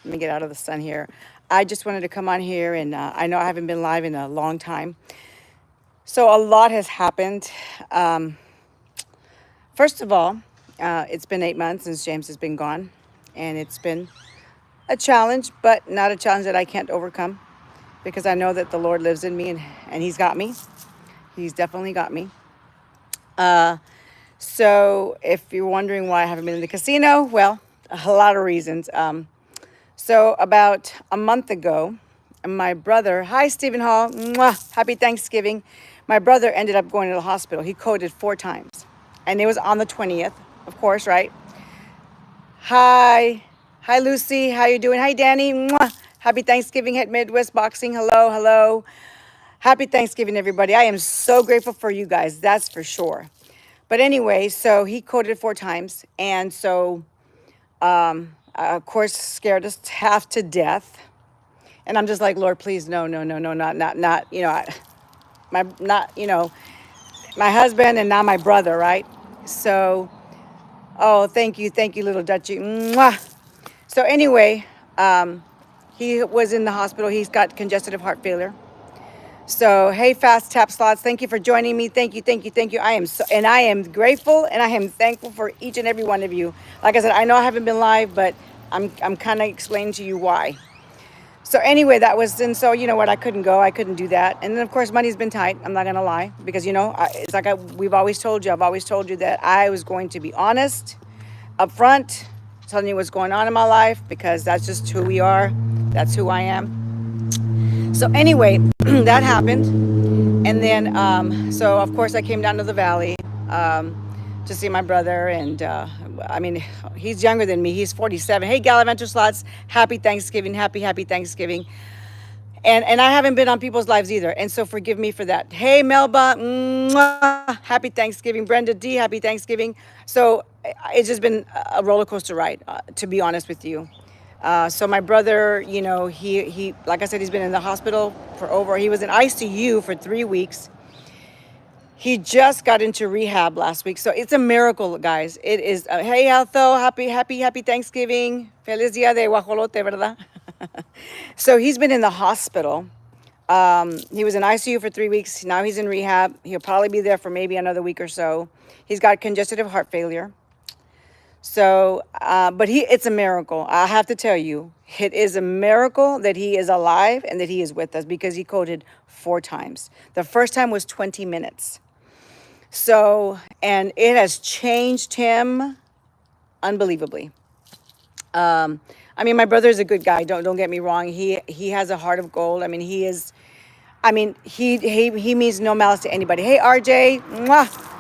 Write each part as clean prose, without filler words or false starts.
Let me get out of the sun here. I just wanted to come on here, and I know I haven't been live in a long time. So a lot has happened. Um, First of all, it's been 8 months since James has been gone, and it's been a challenge, but not a challenge that I can't overcome because I know that the Lord lives in me, and He's got me. He's definitely got me. Uh, so if you're wondering why I haven't been in the casino, well, a lot of reasons. So about a month ago, my brother, hi Stephen Hall, mwah, happy Thanksgiving. My brother ended up going to the hospital. He coded 4 times, and it was on the 20th, of course, right? Hi, hi Lucy, how you doing? Hi Danny, mwah. Happy Thanksgiving at Midwest Boxing. Hello, hello. Happy Thanksgiving, everybody. I am so grateful for you guys, that's for sure. But anyway, so he coded 4 times, and so of course scared us half to death. And I'm just like, Lord, please, no, no, no, no, not, my, not, my husband and not my brother, right? So, oh, thank you, little Dutchie. Mwah. So anyway, he was in the hospital. He's got congestive heart failure. So, hey, Fast Tap Slots, thank you for joining me. Thank you, thank you, thank you. I am grateful and I am thankful for each and every one of you. Like I said, I know I haven't been live, but I'm kind of explaining to you why. So anyway, that was, and so you know what, I couldn't go, I couldn't do that. And then of course money's been tight, I'm not gonna lie, because it's like we've always told you, I've always told you that I was going to be honest, upfront, telling you what's going on in my life, because that's just who we are, that's who I am. So anyway, that happened. And then, so of course I came down to the valley to see my brother. And I mean, he's younger than me. He's 47. Hey, Gallivanter Slots, happy Thanksgiving. Happy Thanksgiving. And I haven't been on people's lives either. And so forgive me for that. Hey, Melba, mwah, happy Thanksgiving. Brenda D, happy Thanksgiving. So it's just been a roller coaster ride, to be honest with you. So my brother, he like I said, he's been in the hospital he was in ICU for 3 weeks. He just got into rehab last week. So it's a miracle, guys. It is. Hey, Altho, happy Thanksgiving. Feliz Dia de Guajolote, ¿verdad? So he's been in the hospital. He was in ICU for 3 weeks. Now he's in rehab. He'll probably be there for maybe another week or so. He's got congestive heart failure. So, but it's a miracle. I have to tell you, it is a miracle that he is alive and that he is with us because he coded 4 times. The first time was 20 minutes. So, and it has changed him unbelievably. I mean, my brother is a good guy. Don't get me wrong. He has a heart of gold. I mean, he is. I mean, he means no malice to anybody. Hey, RJ, mwah.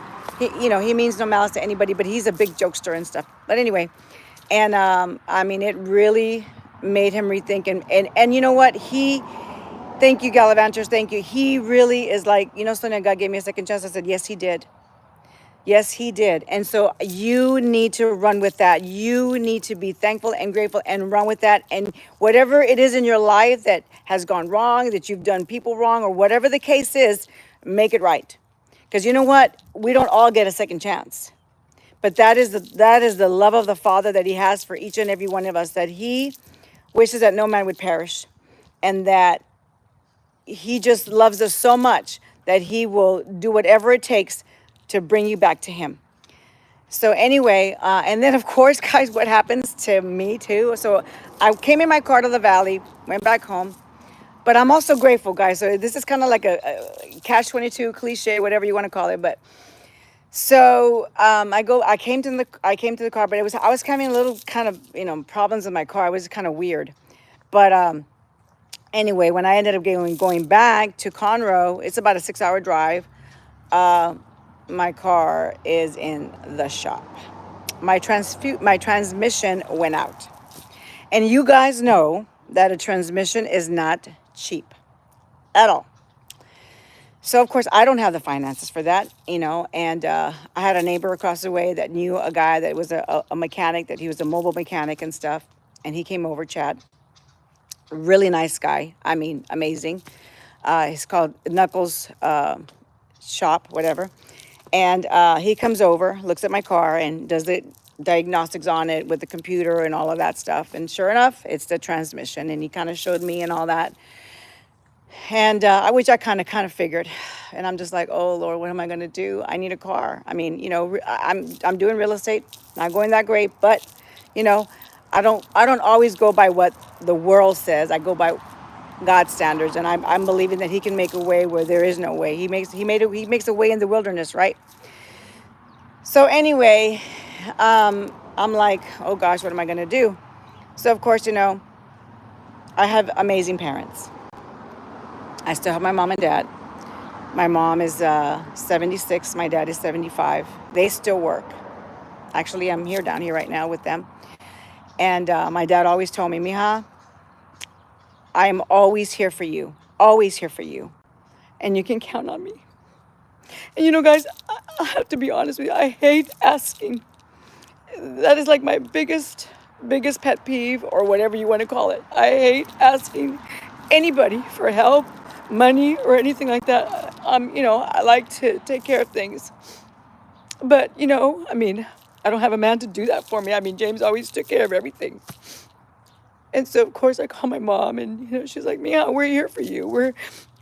He means no malice to anybody, but he's a big jokester and stuff. But anyway, and I mean, it really made him rethink. And you know what? Thank you, Gallivanters. Thank you. He really is like, Sonia, God gave me a second chance. I said, yes, he did. Yes, he did. And so you need to run with that. You need to be thankful and grateful and run with that. And whatever it is in your life that has gone wrong, that you've done people wrong, or whatever the case is, make it right. Because you know what? We don't all get a second chance. But that is the love of the Father that he has for each and every one of us, that he wishes that no man would perish, and that he just loves us so much that he will do whatever it takes to bring you back to him. So anyway, and then of course, guys, what happens to me too? So I came in my car to the valley, went back home, but I'm also grateful, guys. So this is kind of like a catch-22 cliche, whatever you want to call it. But so I came to the car, but I was having a little kind of problems with my car. It was kind of weird, but anyway, when I ended up going back to Conroe, it's about a 6-hour drive. My car is in the shop. My transmission went out. And you guys know that a transmission is not cheap at all. So of course I don't have the finances for that, and I had a neighbor across the way that knew a guy that was a mechanic, that he was a mobile mechanic and stuff. And he came over, Chad. Really nice guy. I mean, amazing. He's called Knuckles Shop, whatever. And he comes over, looks at my car, and does it. diagnostics on it with the computer and all of that stuff. And sure enough, it's the transmission. And he kind of showed me and all that. And which I kind of figured. And I'm just like, oh Lord, what am I going to do? I need a car. I mean, I'm doing real estate, not going that great, but you know, I don't always go by what the world says. I go by God's standards, and I'm believing that He can make a way where there is no way. He makes a way in the wilderness, right? So anyway, I'm like, oh gosh, what am I going to do? So of course, I have amazing parents. I still have my mom and dad. My mom is 76. My dad is 75. They still work. Actually, I'm here down here right now with them. And my dad always told me, Mija, I am always here for you. Always here for you. And you can count on me. And guys, I have to be honest with you. I hate asking. That is like my biggest pet peeve, or whatever you want to call it. I hate asking anybody for help, money, or anything like that. I like to take care of things. But, I mean, I don't have a man to do that for me. I mean, James always took care of everything. And so, of course, I call my mom, and, she's like, Mia, we're here for you.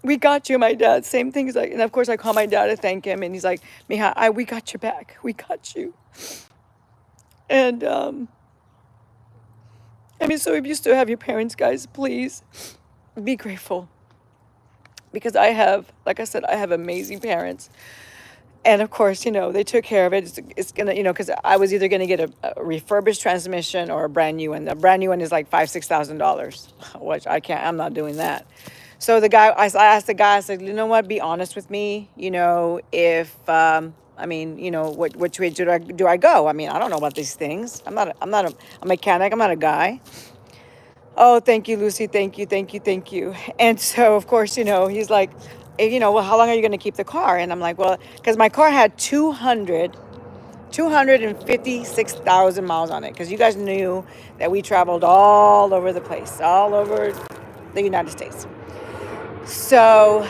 We got you. My dad, same thing. He's like, and of course, I call my dad to thank him, and he's like, Mija, we got your back. We got you. And, so if you still have your parents, guys, please be grateful. Because like I said, I have amazing parents. And of course, they took care of it. It's gonna, because I was either gonna get a refurbished transmission or a brand new one. The brand new one is like $5,000-6,000, which I'm not doing that. So I asked the guy, I said, you know what, be honest with me. If, which way do I go? I mean, I don't know about these things. I'm not a mechanic. I'm not a guy. Oh, thank you, Lucy. Thank you, thank you, thank you. And so, of course, he's like, well, how long are you going to keep the car? And I'm like, well, because my car had 256,000 miles on it. Because you guys knew that we traveled all over the place, all over the United States. So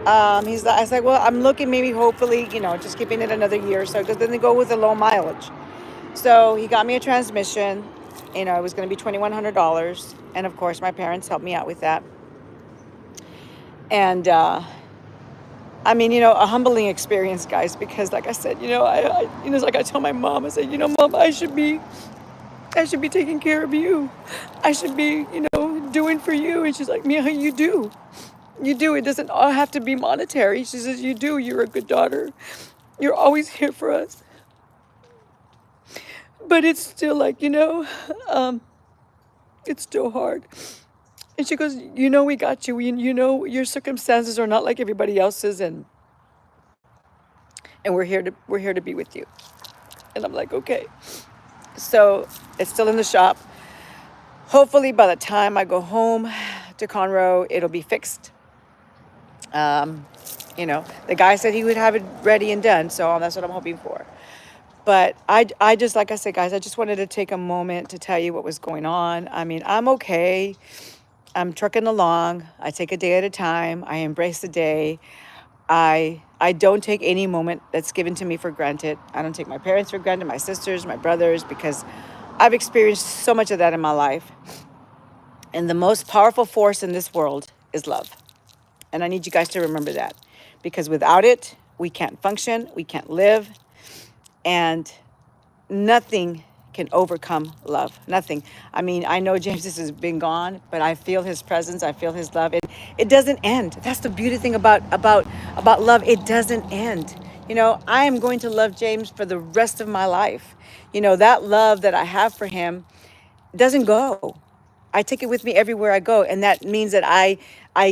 I was like, well, I'm looking maybe hopefully, just keeping it another year or so, because then they go with the low mileage. So he got me a transmission. It was going to be $2,100. And of course, my parents helped me out with that. And, a humbling experience, guys, because like I said, it's like I tell my mom, I say, Mom, I should be taking care of you. I should be, doing for you. And she's like, Mia, you do. You do. It doesn't all have to be monetary. She says, you do. You're a good daughter. You're always here for us. But it's still like, it's still hard. And she goes, we got you. Your circumstances are not like everybody else's, and we're here to be with you. And I'm like, okay. So it's still in the shop. Hopefully by the time I go home to Conroe, it'll be fixed. The guy said he would have it ready and done, so that's what I'm hoping for. But I just, like I said, guys, I just wanted to take a moment to tell you what was going on. I mean, I'm okay. I'm trucking along. I take a day at a time. I embrace the day. I don't take any moment that's given to me for granted. I don't take my parents for granted, my sisters, my brothers, because I've experienced so much of that in my life. And the most powerful force in this world is love. And I need you guys to remember that, because without it, we can't function, we can't live, and nothing can overcome love. Nothing. I mean, I know James has been gone, but I feel his presence. I feel his love. It doesn't end. That's the beauty thing about love. It doesn't end. I am going to love James for the rest of my life. That love that I have for him doesn't go. I take it with me everywhere I go, and that means that I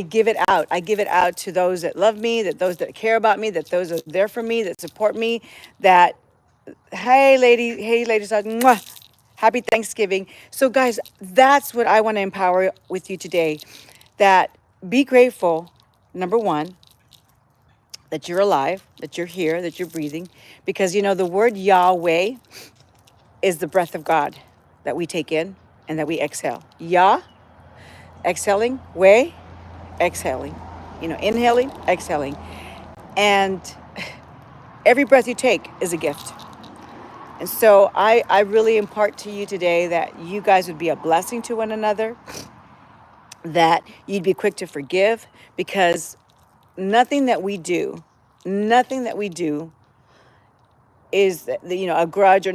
give it out. I give it out to those that love me, that those that care about me, that those that are there for me, that support me, that hey ladies, mwah, happy Thanksgiving. So guys, that's what I want to empower with you today, that be grateful, number one, that you're alive, that you're here, that you're breathing, because the word Yahweh is the breath of God that we take in and that we exhale. Yah, exhaling, way, exhaling, inhaling, exhaling. And every breath you take is a gift. And so I really impart to you today that you guys would be a blessing to one another, that you'd be quick to forgive, because nothing that we do, nothing that we do is, a grudge, or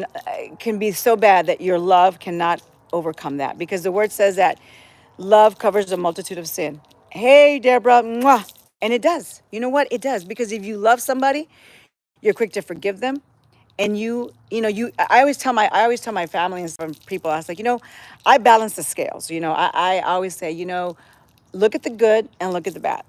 can be so bad that your love cannot overcome that, because the word says that love covers a multitude of sin. Hey, Deborah, mwah. And it does. You know what? It does, because if you love somebody, you're quick to forgive them. And I always tell my family and some people, I was like, I balance the scales. I always say, look at the good and look at the bad.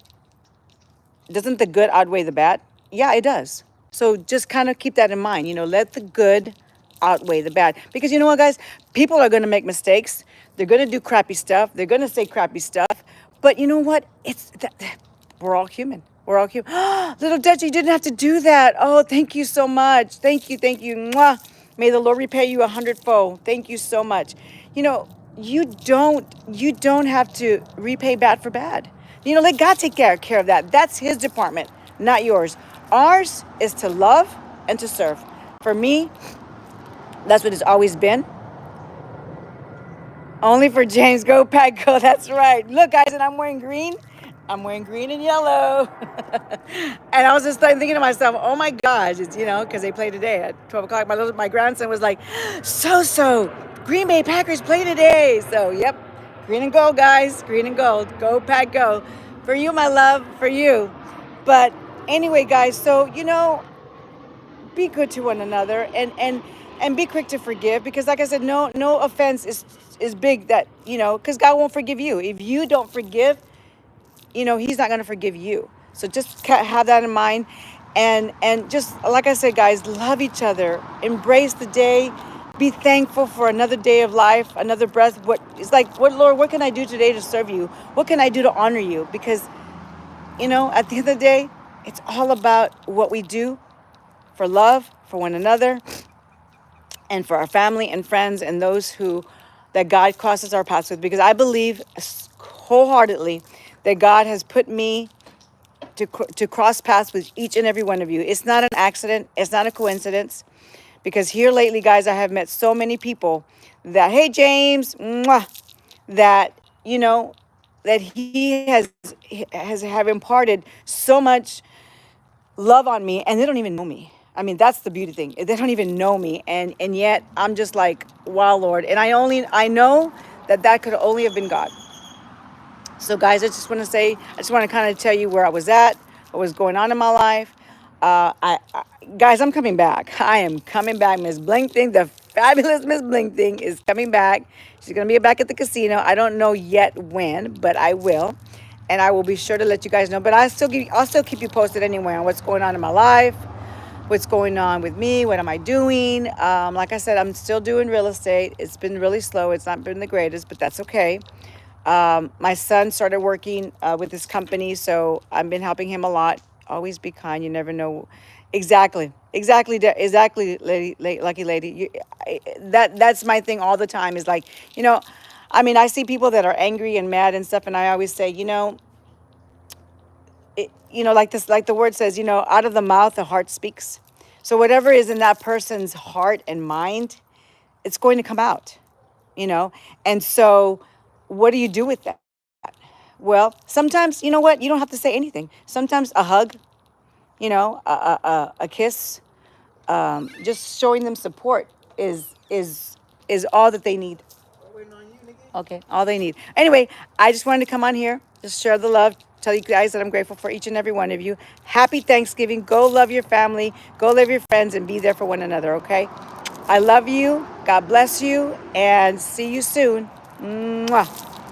Doesn't the good outweigh the bad? Yeah, it does. So just kind of keep that in mind. Let the good outweigh the bad. Because you know what, guys? People are going to make mistakes. They're going to do crappy stuff. They're going to say crappy stuff. But you know what? We're all human. We're all human. Little Dutch, you didn't have to do that. Oh, thank you so much. Thank you. Thank you. Mwah. May the Lord repay you 100-fold. Thank you so much. You know, you don't have to repay bad for bad. Let God take care of that. That's his department, not yours. Ours is to love and to serve. For me, that's what it's always been. Only for James. Go Pack Go. That's right. Look, guys, and I'm wearing green. I'm wearing green and yellow. And I was just like thinking to myself, oh my gosh, it's, because they play today at 12 o'clock. My grandson was like, so, Green Bay Packers play today. So, yep, green and gold, guys. Green and gold. Go Pack Go. For you, my love, for you. But anyway, guys, so, be good to one another, and be quick to forgive, because like I said, no offense is big, that because God won't forgive you if you don't forgive. He's not going to forgive you. So just have that in mind, and just like I said, guys, love each other, embrace the day, be thankful for another day of life, another breath. What, Lord, what can I do today to serve you? What can I do to honor you? Because at the end of the day, it's all about what we do for love, for one another, and for our family and friends, and those that God crosses our paths with. Because I believe wholeheartedly that God has put me to cross paths with each and every one of you. It's not an accident. It's not a coincidence. Because here lately, guys, I have met so many people that, hey, James, mwah, that, that he has have imparted so much love on me, and they don't even know me. I mean, that's the beauty thing. They don't even know me, and yet I'm just like, wow, Lord. And I know that could only have been God. So, guys, I just want to kind of tell you where I was at, what was going on in my life. Guys, I'm coming back. I am coming back. Miss Bling Thing, the fabulous Miss Bling Thing, is coming back. She's gonna be back at the casino. I don't know yet when, but I will, and I will be sure to let you guys know. But I'll still keep you posted anyway on what's going on in my life, what's going on with me, what am I doing. Like I said, I'm still doing real estate. It's been really slow. It's not been the greatest, but that's okay. My son started working with this company, so I've been helping him a lot. Always be kind. You never know. Exactly, lucky lady. That's my thing all the time. Is like, I mean, I see people that are angry and mad and stuff, and I always say, like the word says, out of the mouth the heart speaks. So whatever is in that person's heart and mind, it's going to come out. And so, what do you do with that? Well, sometimes, you know what? You don't have to say anything. Sometimes a hug, a kiss, just showing them support is all that they need. Okay, all they need. Anyway, I just wanted to come on here, just share the love, tell you guys that I'm grateful for each and every one of you. Happy Thanksgiving. Go love your family, go love your friends, and be there for one another, okay? I love you. God bless you, and see you soon. Mwah.